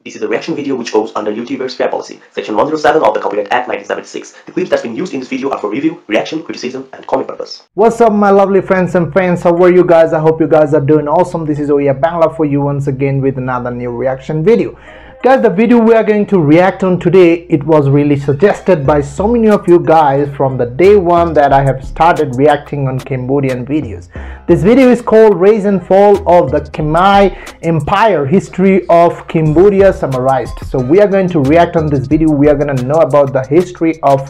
This is a reaction video which goes under YouTuber's fair policy, section 107 of the Copyright Act 1976. The clips that's been used in this video are for review, reaction, criticism, and comic purpose. What's up, my lovely friends and fans? How are you guys? I hope you guys are doing awesome. This is yea Bangla for you once again with another new reaction video. Guys, the video we are going to react on today, it was really suggested by so many of you guys from the day one that I have started reacting on Cambodian videos. This video is called Rise and Fall of the Khmer Empire, History of Cambodia Summarized. So we are going to react on this video. We are going to know about the history of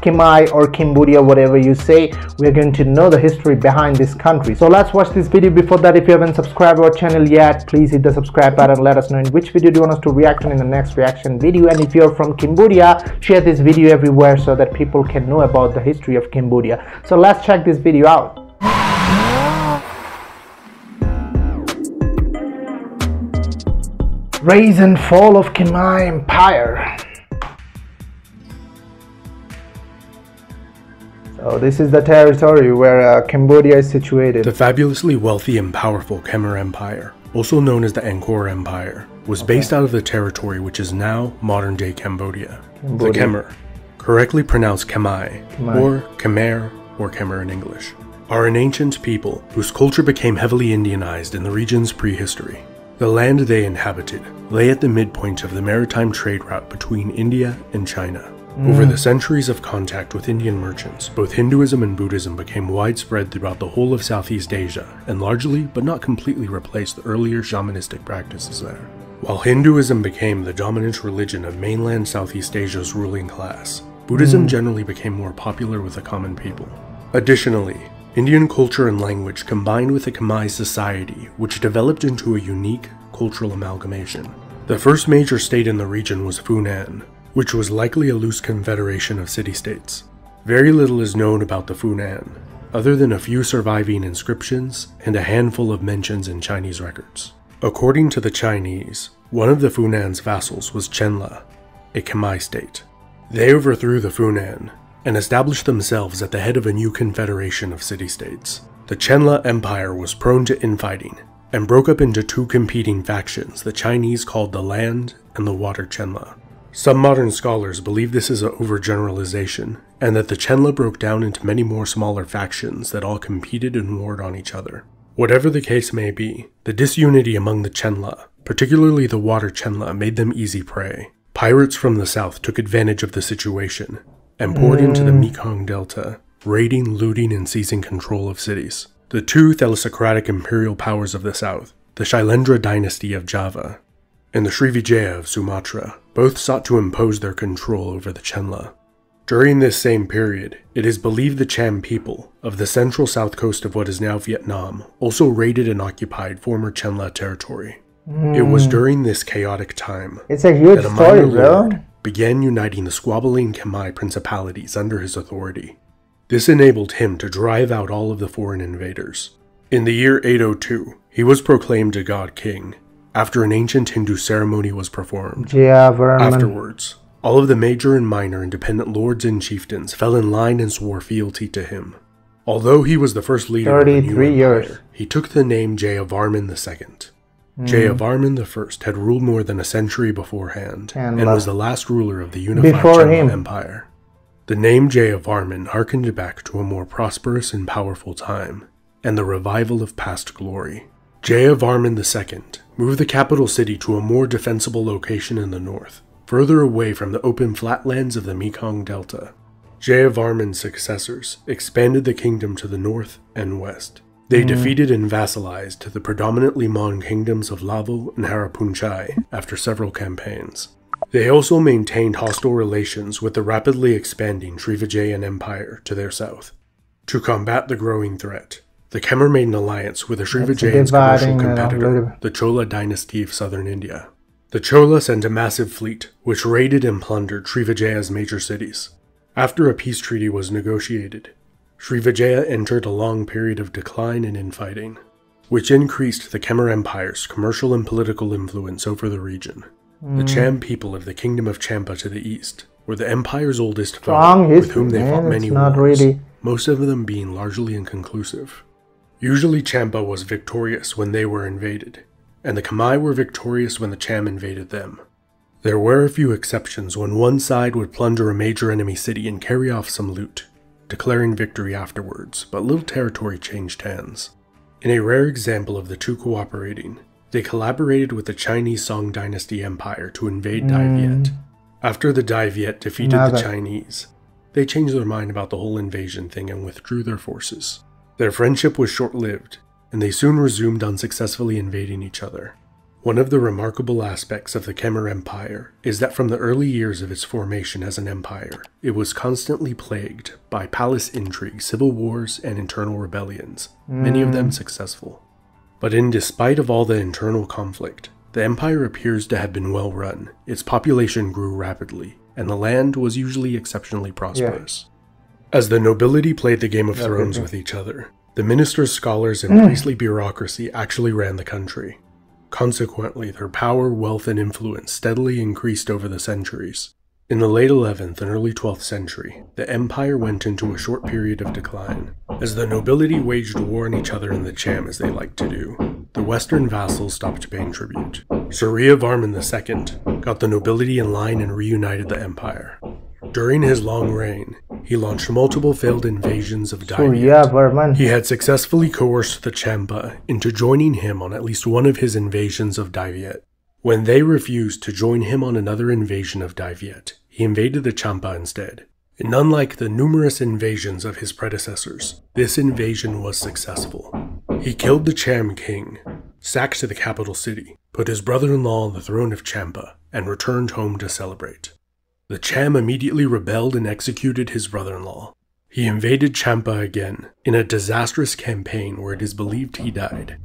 Khmer or Cambodia, whatever you say. We are going to know the history behind this country. So let's watch this video. Before that, if you haven't subscribed our channel yet, please hit the subscribe button. Let us know in which video do you want us to react on in the next reaction video. And if you're from Cambodia, share this video everywhere so that people can know about the history of Cambodia. So let's check this video out. Rise and Fall of Khmer Empire. So this is the territory where Cambodia is situated. The fabulously wealthy and powerful Khmer Empire, also known as the Angkor Empire, was based out of the territory which is now modern-day Cambodia. The Khmer, correctly pronounced Khmer, or Khmer in English, are an ancient people whose culture became heavily Indianized in the region's prehistory. The land they inhabited lay at the midpoint of the maritime trade route between India and China. Over the centuries of contact with Indian merchants, both Hinduism and Buddhism became widespread throughout the whole of Southeast Asia and largely, but not completely, replaced the earlier shamanistic practices there. While Hinduism became the dominant religion of mainland Southeast Asia's ruling class, Buddhism generally became more popular with the common people. Additionally, Indian culture and language combined with the Khmer society, which developed into a unique cultural amalgamation. The first major state in the region was Funan, which was likely a loose confederation of city-states. Very little is known about the Funan, other than a few surviving inscriptions and a handful of mentions in Chinese records. According to the Chinese, one of the Funan's vassals was Chenla, a Khmer state. They overthrew the Funan and established themselves at the head of a new confederation of city-states. The Chenla Empire was prone to infighting and broke up into two competing factions the Chinese called the Land and the Water Chenla. Some modern scholars believe this is an overgeneralization, and that the Chenla broke down into many more smaller factions that all competed and warred on each other. Whatever the case may be, the disunity among the Chenla, particularly the Water Chenla, made them easy prey. Pirates from the south took advantage of the situation and poured into the Mekong Delta, raiding, looting, and seizing control of cities. The two thalassocratic imperial powers of the south, the Shailendra dynasty of Java and the Srivijaya of Sumatra, both sought to impose their control over the Chenla. During this same period, it is believed the Cham people of the central south coast of what is now Vietnam also raided and occupied former Chenla territory. It was during this chaotic time It's a huge that a story, minor bro. lord began uniting the squabbling Khmer principalities under his authority. This enabled him to drive out all of the foreign invaders. In the year 802, he was proclaimed a god king, after an ancient Hindu ceremony was performed. Jayavarman. Afterwards, all of the major and minor independent lords and chieftains fell in line and swore fealty to him. Although he was the first leader of the new 33 years. empire, he took the name Jayavarman II. Jayavarman I had ruled more than a century beforehand, and was the last ruler of the unified Chenla Empire. The name Jayavarman harkened back to a more prosperous and powerful time, and the revival of past glory. Jayavarman II moved the capital city to a more defensible location in the north, further away from the open flatlands of the Mekong Delta. Jayavarman's successors expanded the kingdom to the north and west. They defeated and vassalized the predominantly Mon kingdoms of Laval and Harapunchai after several campaigns. They also maintained hostile relations with the rapidly expanding Srivijayan Empire to their south. To combat the growing threat, the Khmer made an alliance with the Srivijayan's commercial competitor, the Chola dynasty of southern India. The Chola sent a massive fleet, which raided and plundered Srivijaya's major cities. After a peace treaty was negotiated, Srivijaya entered a long period of decline and infighting, which increased the Khmer Empire's commercial and political influence over the region. The Cham people of the Kingdom of Champa to the east were the empire's oldest foe, with whom they fought many wars, most of them being largely inconclusive. Usually Champa was victorious when they were invaded, and the Khmer were victorious when the Cham invaded them. There were a few exceptions when one side would plunder a major enemy city and carry off some loot, declaring victory afterwards, but little territory changed hands. In a rare example of the two cooperating, they collaborated with the Chinese Song Dynasty Empire to invade Viet. After the Viet defeated the Chinese, they changed their mind about the whole invasion thing and withdrew their forces. Their friendship was short-lived, and they soon resumed unsuccessfully invading each other. One of the remarkable aspects of the Khmer Empire is that from the early years of its formation as an empire, it was constantly plagued by palace intrigues, civil wars, and internal rebellions, many of them successful. But in despite of all the internal conflict, the empire appears to have been well run, its population grew rapidly, and the land was usually exceptionally prosperous. As the nobility played the Game of Thrones with each other, the ministers, scholars, and priestly bureaucracy actually ran the country. Consequently, their power, wealth, and influence steadily increased over the centuries. In the late 11th and early 12th century, the empire went into a short period of decline. As the nobility waged war on each other in the Cham as they liked to do, the western vassals stopped paying tribute. Srivijaya II got the nobility in line and reunited the empire. During his long reign, he launched multiple failed invasions of Viet. He had successfully coerced the Champa into joining him on at least one of his invasions of Viet. When they refused to join him on another invasion of Viet, he invaded the Champa instead. And unlike the numerous invasions of his predecessors, this invasion was successful. He killed the Cham king, sacked the capital city, put his brother-in-law on the throne of Champa, and returned home to celebrate. The Cham immediately rebelled and executed his brother-in-law. He invaded Champa again, in a disastrous campaign where it is believed he died.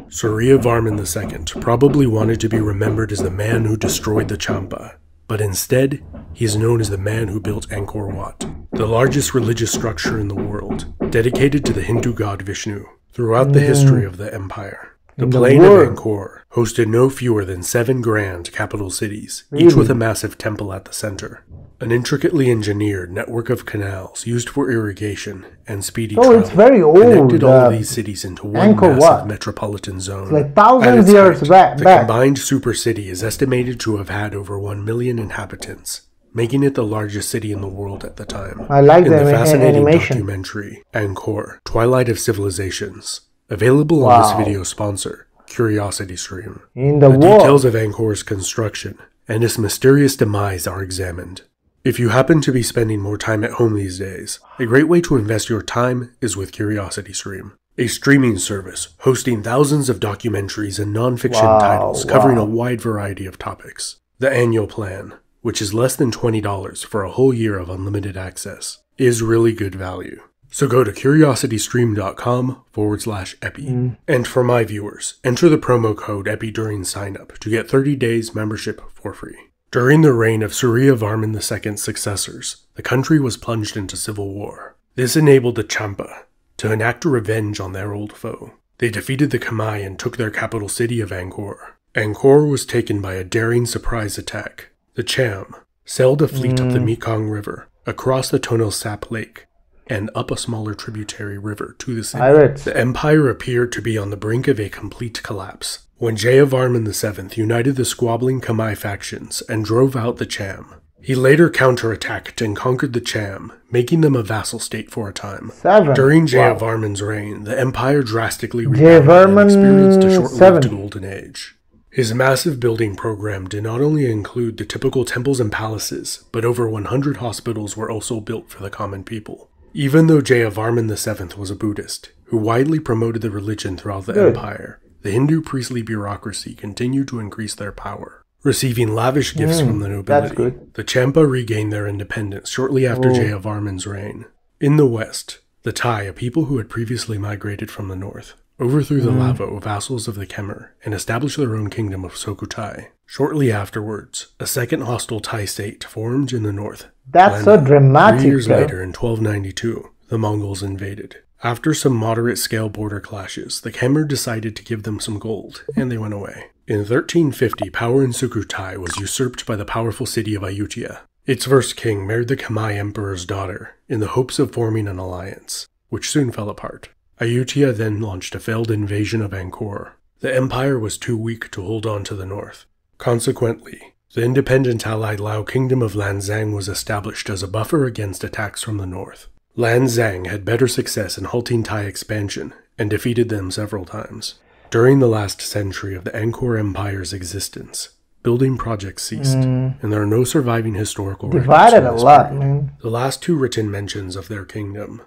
Srivijaya II probably wanted to be remembered as the man who destroyed the Champa, but instead, he is known as the man who built Angkor Wat, the largest religious structure in the world, dedicated to the Hindu god Vishnu, throughout the history of the empire. The plain of Angkor hosted no fewer than 7 grand capital cities, each with a massive temple at the center. An intricately engineered network of canals used for irrigation and speedy travel it's very old, connected all of these cities into one massive metropolitan zone. It's like thousands of years back. The combined super city is estimated to have had over 1 million inhabitants, making it the largest city in the world at the time. I like in the the fascinating animation. documentary Angkor, Twilight of Civilizations, available on this video sponsor, CuriosityStream. The details of Angkor's construction and its mysterious demise are examined. If you happen to be spending more time at home these days, a great way to invest your time is with CuriosityStream, a streaming service hosting thousands of documentaries and non-fiction titles covering a wide variety of topics. The annual plan, which is less than $20 for a whole year of unlimited access, is really good value. So go to curiositystream.com/epi. And for my viewers, enter the promo code EPI during sign-up to get 30 days membership for free. During the reign of Srivijaya II's successors, the country was plunged into civil war. This enabled the Champa to enact revenge on their old foe. They defeated the Khmer and took their capital city of Angkor. Angkor was taken by a daring surprise attack. The Cham sailed a fleet up the Mekong River, across the Tonle Sap Lake, and up a smaller tributary river to the city. The empire appeared to be on the brink of a complete collapse when Jayavarman VII united the squabbling Khmer factions and drove out the Cham. He later counterattacked and conquered the Cham, making them a vassal state for a time. During Jayavarman's reign, the empire drastically rebounded and experienced a short-lived golden age. His massive building program did not only include the typical temples and palaces, but over 100 hospitals were also built for the common people. Even though Jayavarman VII was a Buddhist, who widely promoted the religion throughout the empire, the Hindu priestly bureaucracy continued to increase their power, receiving lavish gifts from the nobility. The Champa regained their independence shortly after Jayavarman's reign. In the west, the Thai, a people who had previously migrated from the north, overthrew the Lavo, vassals of the Khmer, and established their own kingdom of Sukhothai. Shortly afterwards, a second hostile Thai state formed in the north. That's so dramatic. 3 years later, in 1292, the Mongols invaded. After some moderate-scale border clashes, the Khmer decided to give them some gold, and they went away. In 1350, power in Sukhothai was usurped by the powerful city of Ayutthaya. Its first king married the Khmer emperor's daughter in the hopes of forming an alliance, which soon fell apart. Ayutthaya then launched a failed invasion of Angkor. The empire was too weak to hold on to the north. Consequently, the independent allied Lao kingdom of Xang was established as a buffer against attacks from the north. Xang had better success in halting Thai expansion and defeated them several times. During the last century of the Angkor Empire's existence, building projects ceased, and there are no surviving historical records. Divided a lot, man. The last two written mentions of their kingdom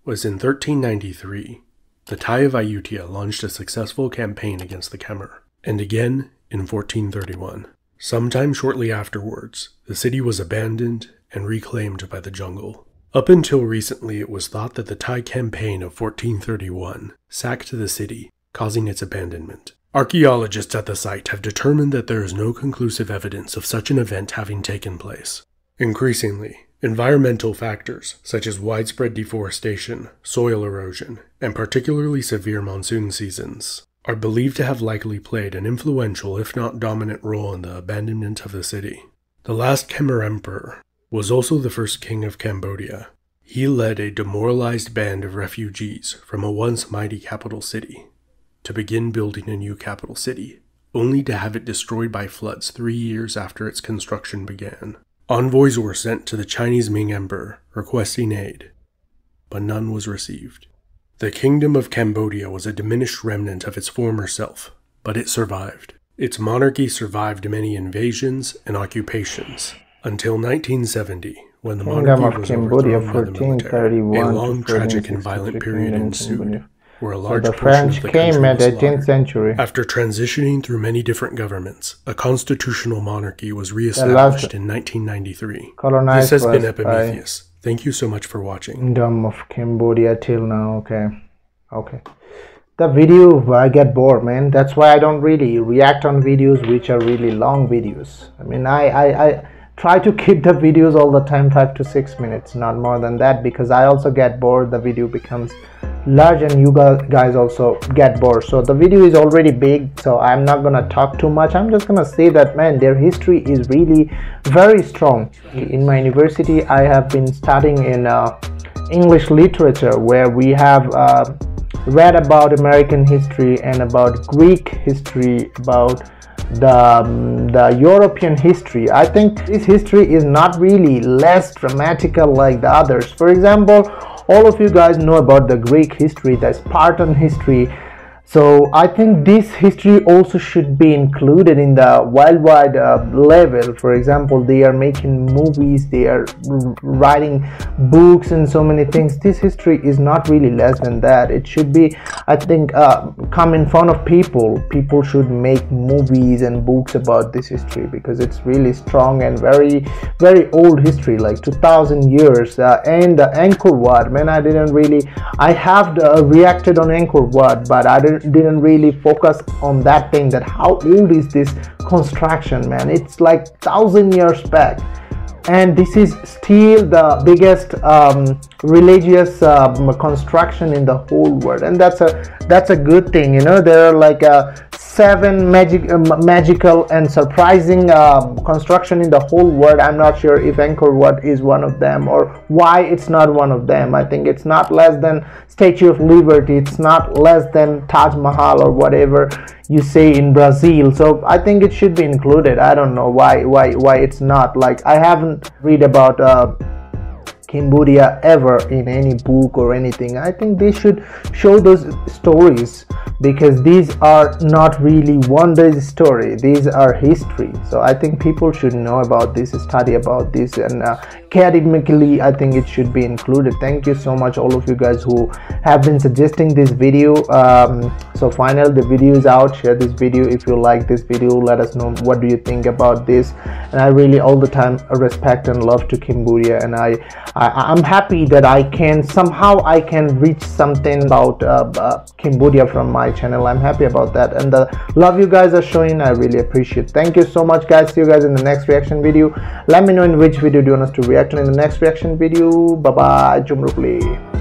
was in 1393. The Thai of Ayutthaya launched a successful campaign against the Khmer, and again in 1431. Sometime shortly afterwards, the city was abandoned and reclaimed by the jungle. Up until recently, it was thought that the Thai campaign of 1431 sacked the city, causing its abandonment. Archaeologists at the site have determined that there is no conclusive evidence of such an event having taken place. Increasingly, environmental factors such as widespread deforestation, soil erosion, and particularly severe monsoon seasons are believed to have likely played an influential if not dominant role in the abandonment of the city. The last Khmer emperor was also the first king of Cambodia. He led a demoralized band of refugees from a once mighty capital city to begin building a new capital city, only to have it destroyed by floods 3 years after its construction began. Envoys were sent to the Chinese Ming Emperor requesting aid, but none was received. The Kingdom of Cambodia was a diminished remnant of its former self, but it survived. Its monarchy survived many invasions and occupations, until 1970, when the monarchy was overthrown by the military. A long, tragic and violent period ensued, where a large portion French of the came country at was 18th slaughtered. century. After transitioning through many different governments, a constitutional monarchy was re-established in 1993. Colonized This has been by Epimetheus. Thank you so much for watching. Kingdom of Cambodia till now. Okay. The video, I get bored, man. That's why I don't really react on videos which are really long videos. I mean, I try to keep the videos all the time 5 to 6 minutes, not more than that, because I also get bored. The video becomes large and you guys also get bored. So the video is already big, so I'm not gonna talk too much. I'm just gonna say that, man, their history is really very strong. In my university, I have been studying in English literature, where we have read about American history and about Greek history, about the European history. I think this history is not really less dramatical like the others. For example, all of you guys know about the Greek history, the Spartan history. So I think this history also should be included in the worldwide level. For example, they are making movies, they are writing books and so many things. This history is not really less than that. It should be, I think, come in front of people. People should make movies and books about this history, because it's really strong and very, very old history, like 2000 years. And the Angkor Wat, man, I have reacted on Angkor Wat, but I didn't really focus on that thing, that how old is this construction, man. It's like 1000 years back, and this is still the biggest religious construction in the whole world, and that's a good thing, you know. There are like 7 magical and surprising construction in the whole world. I'm not sure if Angkor Wat is one of them, or why it's not one of them. I think it's not less than Statue of Liberty, it's not less than Taj Mahal or whatever you say in Brazil. So I think it should be included. I don't know why it's not. Like, I haven't read about Cambodia ever in any book or anything. I think they should show those stories, because these are not really one day story, these are history. So I think people should know about this, study about this, and academically I think it should be included. Thank you so much, all of you guys who have been suggesting this video. So finally the video is out. Share this video if you like this video. Let us know what do you think about this. And I really all the time respect and love to Cambodia, and I'm happy that I can reach something about Cambodia from my channel. I'm happy about that, and the love you guys are showing, I really appreciate. Thank you so much, guys. See you guys in the next reaction video. Let me know in which video do you want us to react on in the next reaction video. Bye bye. Jumrukli.